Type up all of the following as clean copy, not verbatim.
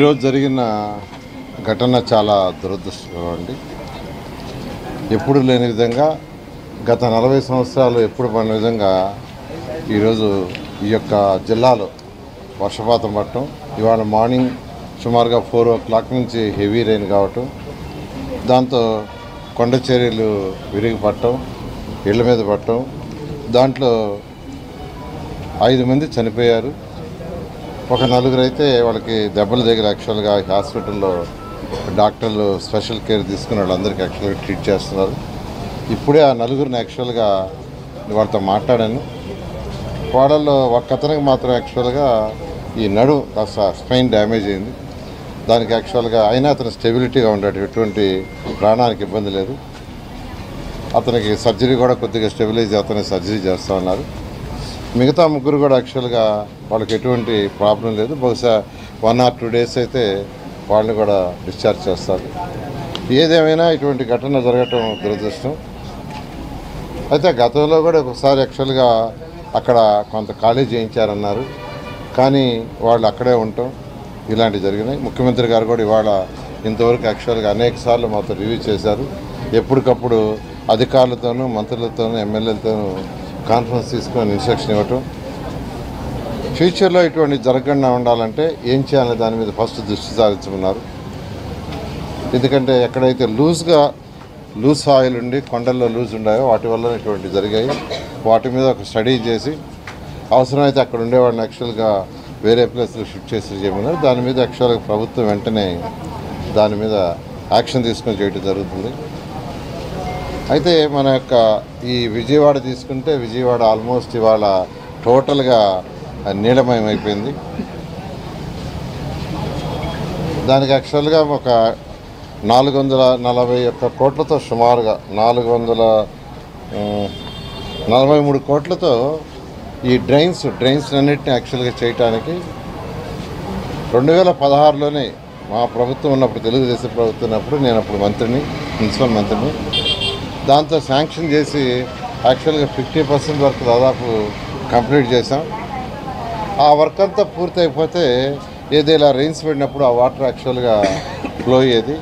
ఈరోజు జరిగిన ఘటన చాలా దురదృష్టకరం అండి. ఎప్పుడు లేని విధంగా గత 40 సంవత్సరాలు ఎప్పుడు పడిన విధంగా ఈరోజు ఈ యొక్క జిల్లాలో వర్షపాతం పడటం, ఇవాళ మార్నింగ్ సుమారుగా 4 o'clock నుంచి హెవీ రెయిన్ కావటం, దాంతో కొండ చర్యలు విరిగి పడటం, ఇళ్ల మీద పడటం, దాంట్లో 5 మంది చనిపోయారు. ఒక 4 అయితే వాళ్ళకి దెబ్బల దగ్గర యాక్చువల్గా హాస్పిటల్లో డాక్టర్లు స్పెషల్ కేర్ తీసుకుని వాళ్ళందరికీ యాక్చువల్గా ట్రీట్ చేస్తున్నారు. ఇప్పుడే ఆ 4 యాక్చువల్గా వాళ్ళతో మాట్లాడాను. వాళ్ళల్లో ఒక అతనికి మాత్రం యాక్చువల్గా ఈ నడు కాస్త స్పైన్ డ్యామేజ్ అయింది. దానికి యాక్చువల్గా అయినా అతను స్టెబిలిటీగా ఉన్నాడు, ఎటువంటి ప్రాణానికి ఇబ్బంది లేదు. అతనికి సర్జరీ కూడా కొద్దిగా స్టెబిలైజ్ అతనికి సర్జరీ చేస్తూ ఉన్నారు. మిగతా 3 కూడా యాక్చువల్గా వాళ్ళకి ఎటువంటి ప్రాబ్లం లేదు. బహుశా 1 or 2 days అయితే వాళ్ళని కూడా డిశ్చార్జ్ చేస్తారు. ఏదేమైనా ఇటువంటి ఘటన జరగటం దురదృష్టం. అయితే గతంలో కూడా ఒకసారి యాక్చువల్గా అక్కడ కొంత ఖాళీ చేయించారన్నారు, కానీ వాళ్ళు అక్కడే ఉండటం ఇలాంటివి జరిగినాయి. ముఖ్యమంత్రి గారు కూడా ఇవాళ ఇంతవరకు యాక్చువల్గా అనేక సార్లు మాతో రివ్యూ చేశారు. ఎప్పటికప్పుడు అధికారులతోనూ మంత్రులతోనూ ఎమ్మెల్యేలతోనూ కాన్ఫరెన్స్ తీసుకొని ఇన్స్ట్రక్షన్ ఇవ్వటం. ఫ్యూచర్లో ఇటువంటి జరగకుండా ఉండాలంటే ఏం చేయాలనే దాని మీద ఫస్ట్ దృష్టి సారించమన్నారు. ఎందుకంటే ఎక్కడైతే లూజ్ సాయిల్ ఉండి కొండల్లో లూజ్ ఉన్నాయో వాటి వల్ల ఇటువంటి జరిగాయి. వాటి మీద ఒక స్టడీ చేసి అవసరమైతే అక్కడ ఉండేవాడిని యాక్చువల్గా వేరే ప్లేస్లో షిఫ్ట్ చేసి చేయమన్నారు. దాని మీద యాక్చువల్గా ప్రభుత్వం వెంటనే దాని మీద యాక్షన్ తీసుకొని చేయడం జరుగుతుంది. అయితే మన యొక్క ఈ విజయవాడ తీసుకుంటే విజయవాడ ఆల్మోస్ట్ ఇవాళ టోటల్గా నీలమయం అయిపోయింది. దానికి యాక్చువల్గా ఒక 441 కోట్లతో సుమారుగా 443 కోట్లతో ఈ డ్రైన్స్ అన్నింటినీ యాక్చువల్గా చేయటానికి 2016లోనే మా ప్రభుత్వం ఉన్నప్పుడు, తెలుగుదేశం ప్రభుత్వం ఉన్నప్పుడు నేను అప్పుడు మున్సిపల్ మంత్రిని, దాంతో శాంక్షన్ చేసి యాక్చువల్గా 50% వరకు దాదాపు కంప్లీట్ చేసాం. ఆ వర్క్ అంతా పూర్తి అయిపోతే ఏదైనా రెయిన్స్ పడినప్పుడు ఆ వాటర్ యాక్చువల్గా ఫ్లో అయ్యేది.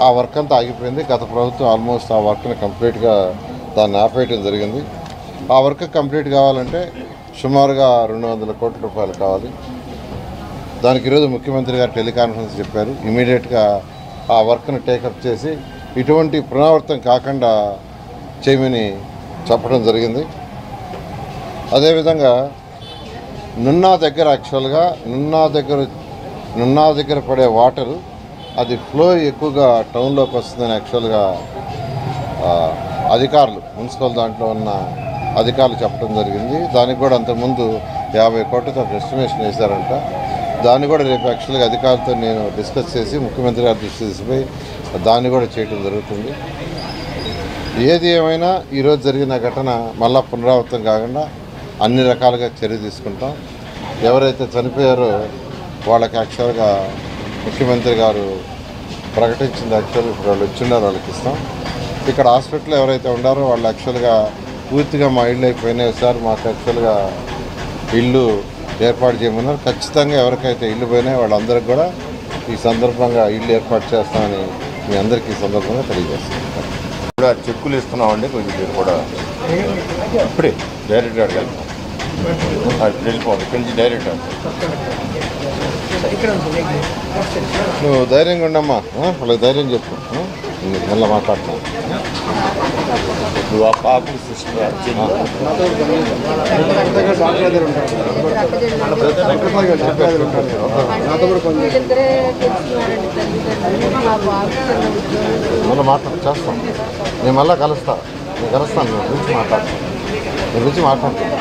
ఆ వర్క్ అంతా ఆగిపోయింది. గత ప్రభుత్వం ఆల్మోస్ట్ ఆ వర్క్ని కంప్లీట్గా దాన్ని ఆపేయడం జరిగింది. ఆ వర్క్ కంప్లీట్ కావాలంటే సుమారుగా 200 కోట్ల రూపాయలు కావాలి. దానికి ఈరోజు ముఖ్యమంత్రి గారు టెలికాన్ఫరెన్స్ చెప్పారు. ఇమీడియట్గా ఆ వర్క్ను టేకప్ చేసి ఇటువంటి పునరావృతం కాకుండా చేయమని చెప్పడం జరిగింది. అదేవిధంగా నున్నా దగ్గర యాక్చువల్గా నున్నా దగ్గర పడే వాటరు అది ఫ్లో ఎక్కువగా టౌన్లోకి వస్తుందని యాక్చువల్గా అధికారులు, మున్సిపల్ దాంట్లో ఉన్న అధికారులు చెప్పడం జరిగింది. దానికి కూడా అంతకుముందు 50 కోట్లతో ఎస్టిమేషన్ వేశారంట. దాన్ని కూడా రేపు యాక్చువల్గా అధికారులతో నేను డిస్కస్ చేసి ముఖ్యమంత్రి గారి దృష్టి తీసిపోయి దాన్ని కూడా చేయడం జరుగుతుంది. ఏది ఏమైనా ఈరోజు జరిగిన ఘటన మళ్ళా పునరావృతం కాకుండా అన్ని రకాలుగా చర్య తీసుకుంటాం. ఎవరైతే చనిపోయారో వాళ్ళకి యాక్చువల్గా ముఖ్యమంత్రి గారు ప్రకటించింది యాక్చువల్గా ఇప్పుడు వాళ్ళు వచ్చిండారో వాళ్ళకి ఇస్తాం. ఇక్కడ హాస్పిటల్లో ఎవరైతే ఉండారో వాళ్ళు యాక్చువల్గా పూర్తిగా మా ఇళ్ళు అయిపోయినాయి సార్, మాకు యాక్చువల్గా ఇల్లు ఏర్పాటు చేయమన్నారు. ఖచ్చితంగా ఎవరికైతే ఇల్లు పోయినాయో వాళ్ళందరికీ కూడా ఈ సందర్భంగా ఇల్లు ఏర్పాటు చేస్తామని మీ అందరికీ ఈ సందర్భంగా తెలియజేస్తాం. కూడా చెక్కులు ఇస్తున్నామండి, కొంచెం మీరు కూడా ఇప్పుడే డైరెక్ట్గా వెళ్తాం, వెళ్ళిపోవాలి ఇక్కడి నుంచి డైరెక్ట్. నువ్వు ధైర్యంగా ఉండమ్మా, వాళ్ళకి ధైర్యం చెప్పు, మళ్ళీ మాట్లాడుతున్నాను. నువ్వు ఆ పాపలు సిస్టర్ మళ్ళీ చేస్తాం. నేను మళ్ళీ కలుస్తాను, నేను గురించి మాట్లాడతాను, నీ గురించి మాట్లాడతాను.